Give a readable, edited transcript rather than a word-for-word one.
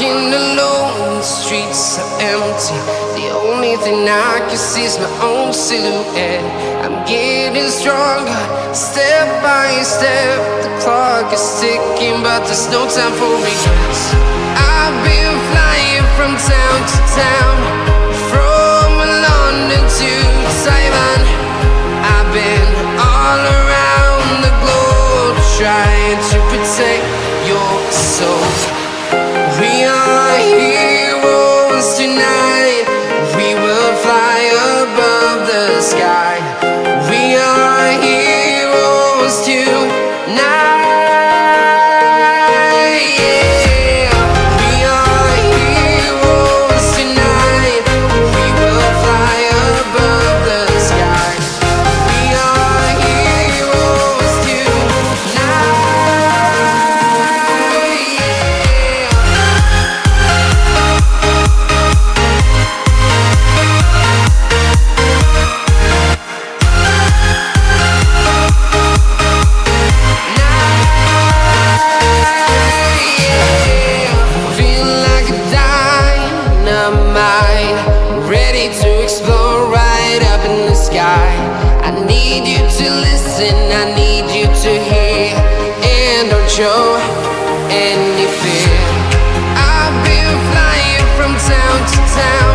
Walking alone, the streets are empty. The only thing I can see is my own silhouette. I'm getting stronger, step by step. The clock is ticking, but there's no time for regrets. I've been flying from town to town, from London to Taiwan. I've been all around the globe, trying to protect your soul. We are heroes tonight. We will fly above the sky. We are heroes tonight. Yeah. We are heroes tonight. We will fly above the sky. We are heroes tonight. Ready to explore right up in the sky. I need you to listen, I need you to hear, and don't show any fear. I've been flying from town to town,